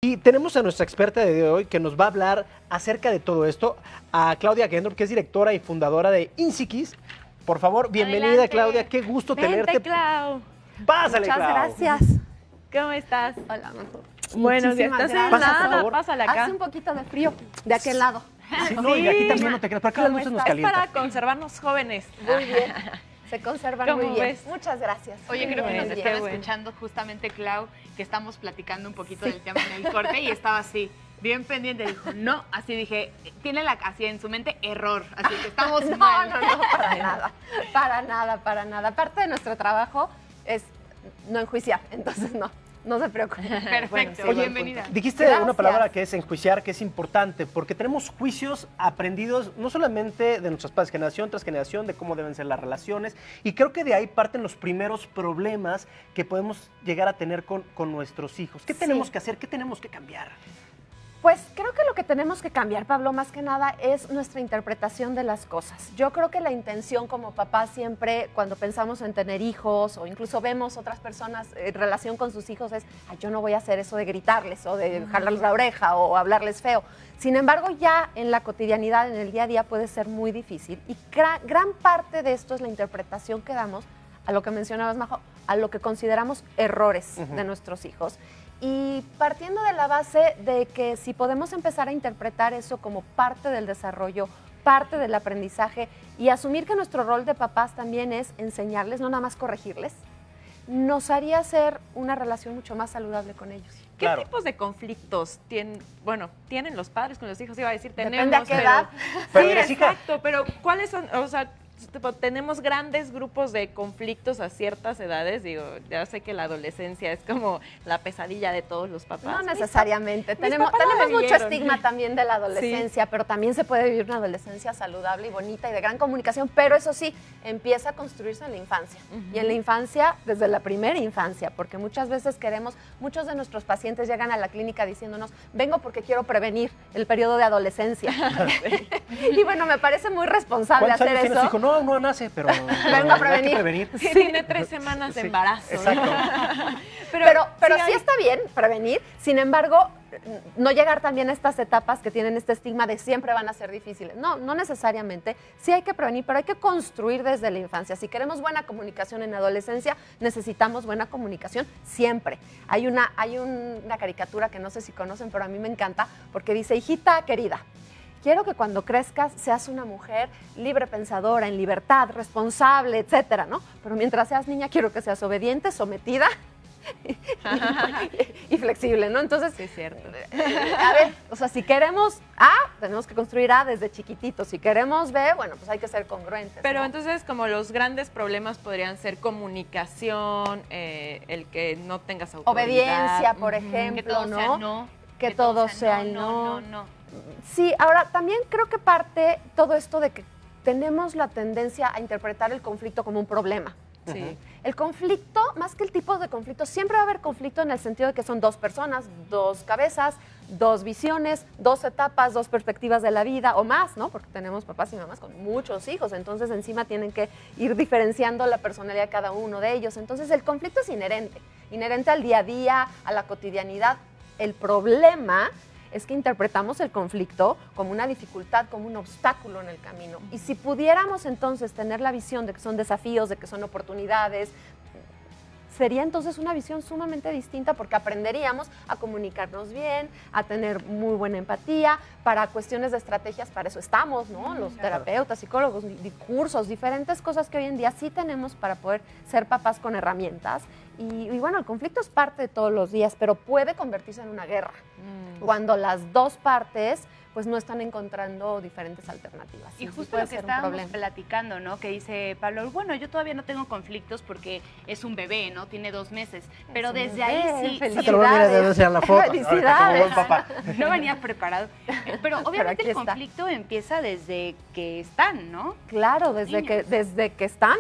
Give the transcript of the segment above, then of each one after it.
Y tenemos a nuestra experta de hoy que nos va a hablar acerca de todo esto, a Claudia Gendrup, que es directora y fundadora de InSiquis. Por favor, bienvenida. Adelante. Claudia, qué gusto tenerte. Clau. Pásale, Muchas Clau. gracias. ¿Cómo estás? Hola, Majo. Bueno, si estás en nada, pásale acá. Hace un poquito de frío de aquel lado. Sí, no, y aquí también no te creas, pero acá las luces nos calientan. Es para conservarnos jóvenes. Muy bien. Se conservan muy bien. Ves? Muchas gracias. Oye, creo que nos estaba escuchando justamente, Clau, que estamos platicando un poquito del tema en el corte y estaba así, bien pendiente. Dijo, no, así dije, tiene así en su mente error, así que estamos mal. No, para nada. Para nada. Parte de nuestro trabajo es no enjuiciar, entonces no se preocupe. Perfecto, bueno, sí, bienvenida. Dijiste una palabra que es enjuiciar, que es importante, porque tenemos juicios aprendidos no solamente de nuestras padres, generación tras generación, de cómo deben ser las relaciones, y creo que de ahí parten los primeros problemas que podemos llegar a tener con nuestros hijos. ¿Qué tenemos que hacer? ¿Qué tenemos que cambiar? Pues creo que lo que tenemos que cambiar, Pablo, más que nada es nuestra interpretación de las cosas. Yo creo que la intención como papá siempre, cuando pensamos en tener hijos o incluso vemos otras personas en relación con sus hijos, es, yo no voy a hacer eso de gritarles o de jalarles la oreja o hablarles feo. Sin embargo, ya en la cotidianidad, en el día a día, puede ser muy difícil. Y gran parte de esto es la interpretación que damos a lo que mencionabas, Majo, a lo que consideramos errores de nuestros hijos. Y partiendo de la base de que si podemos empezar a interpretar eso como parte del desarrollo, parte del aprendizaje y asumir que nuestro rol de papás también es enseñarles, no nada más corregirles, nos haría hacer una relación mucho más saludable con ellos. ¿Qué tipos de conflictos tienen los padres con los hijos? Iba a decir, tenemos. Depende a qué edad. Pero sí, exacto, pero ¿cuáles son? O sea, tenemos grandes grupos de conflictos a ciertas edades. Digo, ya sé que la adolescencia es como la pesadilla de todos los papás. No necesariamente. Tenemos mucho estigma también de la adolescencia, pero también se puede vivir una adolescencia saludable y bonita y de gran comunicación, pero eso sí, empieza a construirse en la infancia. Y en la infancia, desde la primera infancia, porque muchas veces muchos de nuestros pacientes llegan a la clínica diciéndonos, vengo porque quiero prevenir el periodo de adolescencia. Y bueno, me parece muy responsable hacer eso. Hijo? No nace, pero vengo a prevenir. Hay que prevenir. Sí, tiene 3 semanas de embarazo. Exacto. Pero sí está bien prevenir, sin embargo, no llegar también a estas etapas que tienen este estigma de siempre van a ser difíciles. No necesariamente. Sí hay que prevenir, pero hay que construir desde la infancia. Si queremos buena comunicación en adolescencia, necesitamos buena comunicación siempre. Hay una caricatura que no sé si conocen, pero a mí me encanta, porque dice, hijita querida, quiero que cuando crezcas seas una mujer libre pensadora, en libertad, responsable, etcétera, ¿no? Pero mientras seas niña, quiero que seas obediente, sometida y flexible, ¿no? Entonces, sí, es cierto. A ver, o sea, si queremos A, tenemos que construir A desde chiquitito. Si queremos B, bueno, pues hay que ser congruentes. Pero ¿no? entonces, como los grandes problemas podrían ser comunicación, el que no tengas autoridad. Obediencia, por ejemplo, que todo sea no. Que todo sea no. No. Sí, ahora también creo que parte todo esto de que tenemos la tendencia a interpretar el conflicto como un problema. Sí. El conflicto, más que el tipo de conflicto, siempre va a haber conflicto en el sentido de que son 2 personas, 2 cabezas, 2 visiones, 2 etapas, 2 perspectivas de la vida o más, ¿no? Porque tenemos papás y mamás con muchos hijos, entonces encima tienen que ir diferenciando la personalidad de cada uno de ellos. Entonces el conflicto es inherente al día a día, a la cotidianidad. El problema es que interpretamos el conflicto como una dificultad, como un obstáculo en el camino. Y si pudiéramos entonces tener la visión de que son desafíos, de que son oportunidades, sería entonces una visión sumamente distinta porque aprenderíamos a comunicarnos bien, a tener muy buena empatía, para cuestiones de estrategias, para eso estamos, ¿no? Los terapeutas, psicólogos, cursos, diferentes cosas que hoy en día sí tenemos para poder ser papás con herramientas. Y bueno, el conflicto es parte de todos los días, pero puede convertirse en una guerra cuando las 2 partes pues no están encontrando diferentes alternativas. Y justo lo que estábamos platicando, ¿no? Que dice Pablo, bueno, yo todavía no tengo conflictos porque es un bebé, ¿no? Tiene 2 meses. Pero desde ahí sí. Felicidades. La foto. Felicidades. No venía preparado. Pero obviamente el conflicto empieza desde que están, ¿no? Claro, desde que están.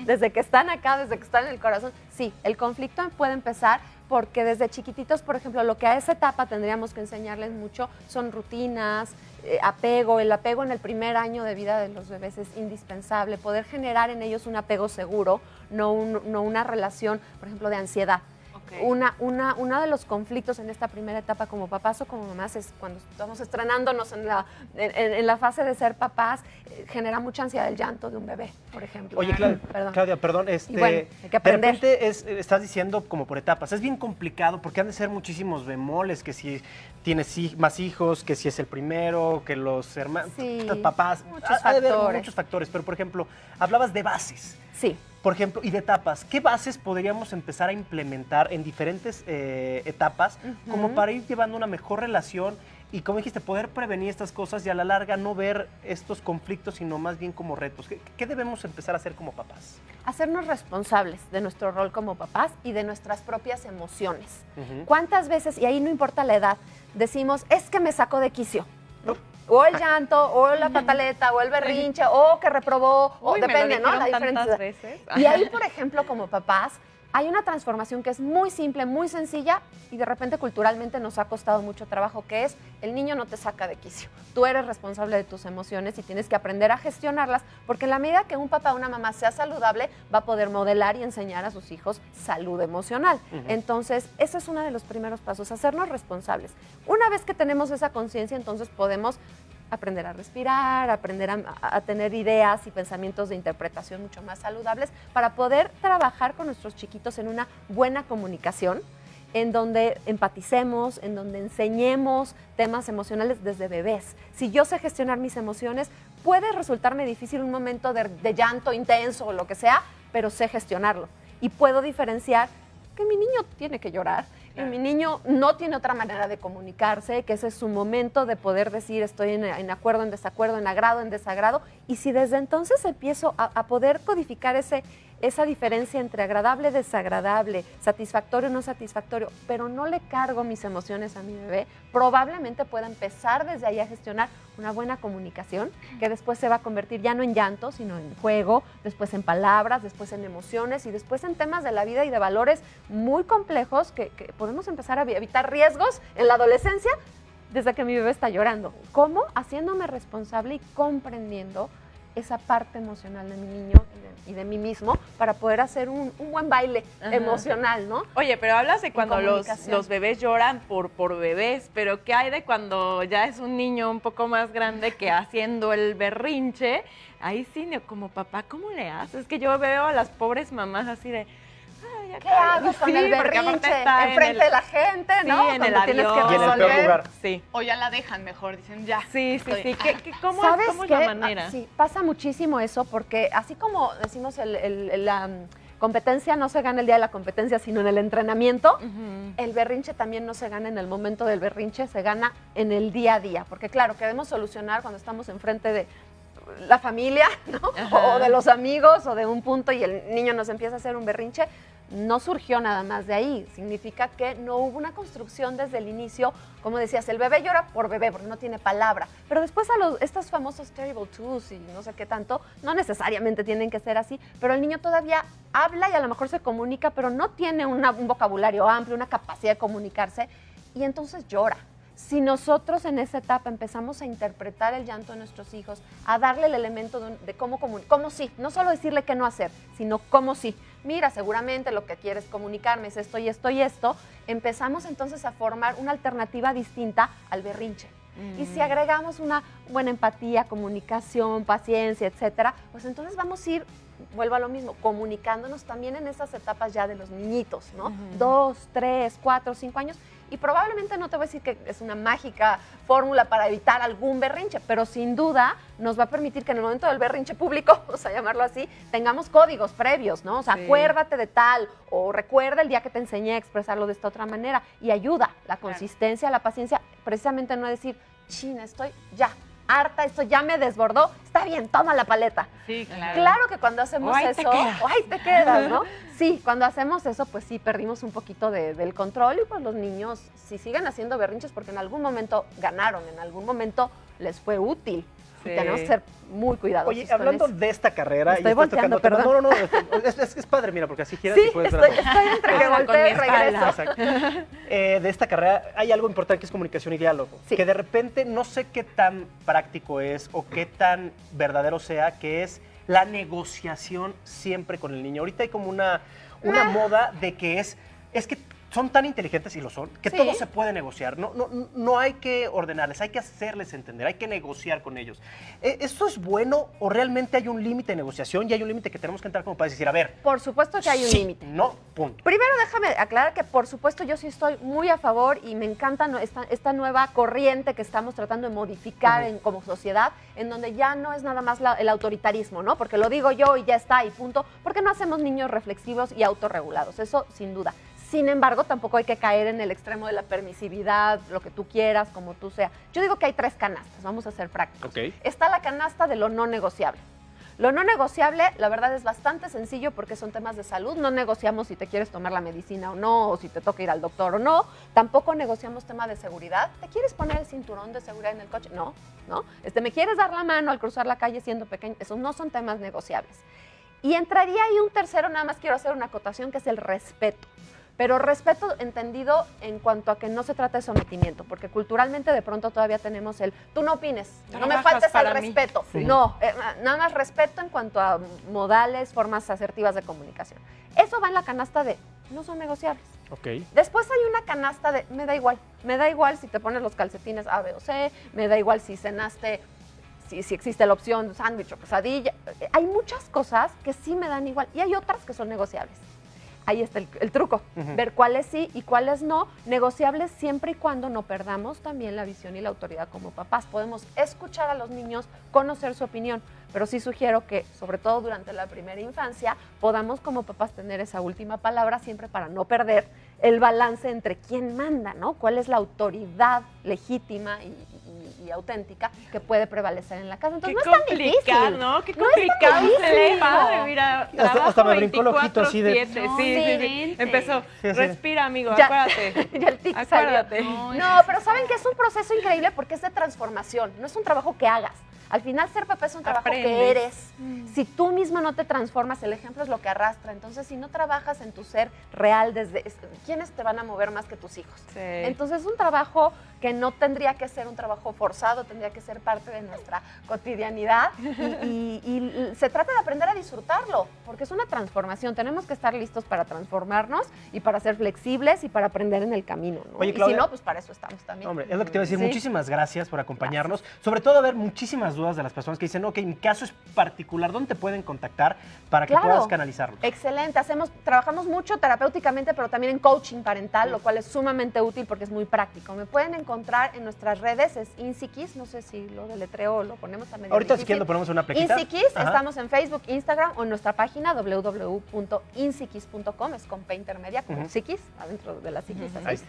Desde que están acá, desde que están en el corazón. Sí, el conflicto puede empezar porque desde chiquititos, por ejemplo, lo que a esa etapa tendríamos que enseñarles mucho son rutinas, apego. El apego en el primer año de vida de los bebés es indispensable. Poder generar en ellos un apego seguro, no una relación, por ejemplo, de ansiedad. Uno de los conflictos en esta primera etapa como papás o como mamás es cuando estamos estrenándonos en la fase de ser papás, genera mucha ansiedad el llanto de un bebé, por ejemplo. Oye, Claudia, perdón, Y bueno, hay que aprender. de repente estás diciendo como por etapas. Es bien complicado porque han de ser muchísimos bemoles, que si tienes más hijos, que si es el primero, que los hermanos, papás. Ha de haber muchos factores, pero por ejemplo, hablabas de bases. Sí. Por ejemplo, y de etapas. ¿Qué bases podríamos empezar a implementar en diferentes etapas como para ir llevando una mejor relación y, como dijiste, poder prevenir estas cosas y a la larga no ver estos conflictos, sino más bien como retos? ¿Qué debemos empezar a hacer como papás? Hacernos responsables de nuestro rol como papás y de nuestras propias emociones. ¿Cuántas veces, y ahí no importa la edad, decimos, es que me sacó de quicio? O el llanto, o la pataleta, o el berrinche, o que reprobó, o depende, ¿no? La diferencia. Y ahí, por ejemplo, como papás, hay una transformación que es muy simple, muy sencilla, y de repente culturalmente nos ha costado mucho trabajo, que es, el niño no te saca de quicio. Tú eres responsable de tus emociones y tienes que aprender a gestionarlas, porque en la medida que un papá o una mamá sea saludable, va a poder modelar y enseñar a sus hijos salud emocional. Entonces, ese es uno de los primeros pasos, hacernos responsables. Una vez que tenemos esa conciencia, entonces podemos aprender a respirar, aprender a tener ideas y pensamientos de interpretación mucho más saludables para poder trabajar con nuestros chiquitos en una buena comunicación, en donde empaticemos, en donde enseñemos temas emocionales desde bebés. Si yo sé gestionar mis emociones, puede resultarme difícil un momento de llanto intenso o lo que sea, pero sé gestionarlo. Y puedo diferenciar que mi niño tiene que llorar, que mi niño no tiene otra manera de comunicarse, que ese es su momento de poder decir estoy en acuerdo, en desacuerdo, en agrado, en desagrado. Y si desde entonces empiezo a poder codificar esa diferencia entre agradable, desagradable, satisfactorio, no satisfactorio, pero no le cargo mis emociones a mi bebé, probablemente pueda empezar desde ahí a gestionar una buena comunicación, que después se va a convertir ya no en llanto, sino en juego, después en palabras, después en emociones y después en temas de la vida y de valores muy complejos que podemos empezar a evitar riesgos en la adolescencia desde que mi bebé está llorando. ¿Cómo? Haciéndome responsable y comprendiendo esa parte emocional de mi niño y de mí mismo para poder hacer un buen baile emocional, ¿no? Oye, pero hablas de cuando los bebés lloran por bebés, pero ¿qué hay de cuando ya es un niño un poco más grande que haciendo el berrinche? Ahí sí, como papá, ¿cómo le haces? Es que yo veo a las pobres mamás así de... ¿Qué hago con el berrinche enfrente de la gente, no? Sí, en el avión. Y en el peor lugar. Sí. O ya la dejan mejor, dicen ya. Sí. ¿Cómo es la manera? Sí, pasa muchísimo eso porque así como decimos la competencia no se gana el día de la competencia, sino en el entrenamiento, el berrinche también no se gana en el momento del berrinche, se gana en el día a día. Porque claro, queremos solucionar cuando estamos enfrente de la familia, ¿no? O de los amigos o de un punto y el niño nos empieza a hacer un berrinche. No surgió nada más de ahí, significa que no hubo una construcción desde el inicio, como decías, el bebé llora por bebé porque no tiene palabra, pero después estos famosos terrible twos y no sé qué tanto, no necesariamente tienen que ser así, pero el niño todavía habla y a lo mejor se comunica, pero no tiene un vocabulario amplio, una capacidad de comunicarse y entonces llora. Si nosotros en esa etapa empezamos a interpretar el llanto de nuestros hijos, a darle el elemento de cómo sí, no solo decirle qué no hacer, sino cómo sí. Mira, seguramente lo que quieres comunicarme es esto y esto y esto. Empezamos entonces a formar una alternativa distinta al berrinche. Y si agregamos una buena empatía, comunicación, paciencia, etcétera, pues entonces vamos a ir, vuelvo a lo mismo, comunicándonos también en esas etapas ya de los niñitos, ¿no? 2, 3, 4, 5 años. Y probablemente no te voy a decir que es una mágica fórmula para evitar algún berrinche, pero sin duda nos va a permitir que en el momento del berrinche público, vamos a llamarlo así, tengamos códigos previos, ¿no? O sea, acuérdate de tal, o recuerda el día que te enseñé a expresarlo de esta otra manera, y ayuda, la consistencia, la paciencia, precisamente no decir, china, estoy ya harta, esto ya me desbordó, está bien, toma la paleta. Sí, claro. Claro que cuando hacemos eso, ahí te quedas, ¿no? Sí, cuando hacemos eso, pues sí, perdimos un poquito del control y pues los niños, si siguen haciendo berrinches, porque en algún momento ganaron, en algún momento les fue útil. Sí. Tenemos que ser muy cuidadosos. Oye, hablando de esta carrera... Estoy volteando, perdón. No, es padre, mira, porque así quieras sí, y puedes estoy entre que volteo y regreso. De esta carrera hay algo importante que es comunicación y diálogo. Sí. Que de repente no sé qué tan práctico es o qué tan verdadero sea, que es la negociación siempre con el niño. Ahorita hay como una moda de que es que son tan inteligentes, y lo son, que Sí. todo se puede negociar. No hay que ordenarles, hay que hacerles entender, hay que negociar con ellos. ¿Esto es bueno o realmente hay un límite de negociación y hay un límite que tenemos que entrar como padres y decir, a ver, Por supuesto que hay un sí, límite. no, punto? Primero déjame aclarar que por supuesto yo sí estoy muy a favor y me encanta esta nueva corriente que estamos tratando de modificar como sociedad, en donde ya no es nada más el autoritarismo, ¿no? Porque lo digo yo y ya está y punto. ¿Por qué no hacemos niños reflexivos y autorregulados? Eso sin duda. Sin embargo, tampoco hay que caer en el extremo de la permisividad, lo que tú quieras, como tú sea. Yo digo que hay 3 canastas, vamos a ser prácticos. Ok. Está la canasta de lo no negociable. Lo no negociable, la verdad, es bastante sencillo porque son temas de salud. No negociamos si te quieres tomar la medicina o no, o si te toca ir al doctor o no. Tampoco negociamos tema de seguridad. ¿Te quieres poner el cinturón de seguridad en el coche? No, ¿no? ¿Me quieres dar la mano al cruzar la calle siendo pequeño? Esos no son temas negociables. Y entraría ahí un tercero, nada más quiero hacer una acotación, que es el respeto. Pero respeto entendido en cuanto a que no se trata de sometimiento, porque culturalmente de pronto todavía tenemos el, tú no opines, no me Trabajas faltes al para mí. respeto. Sí. No, nada más respeto en cuanto a modales, formas asertivas de comunicación. Eso va en la canasta de, no son negociables. Ok. Después hay una canasta de, me da igual si te pones los calcetines A, B o C, me da igual si cenaste, si existe la opción de sándwich o quesadilla. Hay muchas cosas que sí me dan igual y hay otras que son negociables. Ahí está el truco, ver cuáles sí y cuáles no, negociables siempre y cuando no perdamos también la visión y la autoridad como papás. Podemos escuchar a los niños, conocer su opinión, pero sí sugiero que, sobre todo durante la primera infancia, podamos como papás tener esa última palabra siempre para no perder el balance entre quién manda, ¿no? Cuál es la autoridad legítima y auténtica que puede prevalecer en la casa. Entonces Qué no es tan complicado, difícil. ¿no? Qué No es tan complicado difícil. ser padre, mira, Hasta me brincó el ojito así de- 24/7. No, Sí. diferente. Empezó, Sí, sí. respira, amigo, Ya. acuérdate. Ya el tic salió. Acuérdate. No, pero saben que es un proceso increíble porque es de transformación, no es un trabajo que hagas. Al final ser papá es un trabajo que Aprendes. eres. Si tú mismo no te transformas, el ejemplo es lo que arrastra. Entonces, si no trabajas en tu ser real, ¿quiénes te van a mover más que tus hijos? Sí. Entonces, es un trabajo que no tendría que ser un trabajo forzado, tendría que ser parte de nuestra cotidianidad y se trata de aprender a disfrutarlo, porque es una transformación. Tenemos que estar listos para transformarnos y para ser flexibles y para aprender en el camino, ¿no? Oye, Y si Claudia. no, pues para eso estamos también. Hombre, es lo que te iba a decir. Sí. Muchísimas gracias por acompañarnos. Sobre todo, a ver muchísimas dudas de las personas que dicen, ok, mi caso es particular, ¿dónde te pueden contactar para que Claro. puedas canalizarlo? Excelente, trabajamos mucho terapéuticamente, pero también en coaching parental, lo cual es sumamente útil porque es muy práctico. Me pueden encontrar en nuestras redes, es Insikis, no sé si lo deletreo o lo ponemos a medio Ahorita si difícil. quieres lo ponemos en una plaquita. Insikis, Ajá. estamos en Facebook, Instagram o en nuestra página www.insikis.com, es con P intermedia, como psiquis, adentro de la psiquis, así.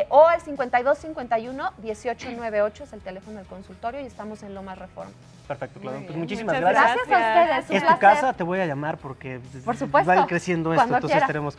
O al 5251-1898 es el teléfono del consultorio y estamos en Lomas Reforma. Perfecto, Claudia. Muy Pues bien. muchísimas Muchas gracias. Gracias a ustedes, un Es tu placer. casa, te voy a llamar porque Por supuesto, va a ir creciendo esto, cuando entonces quiera. tenemos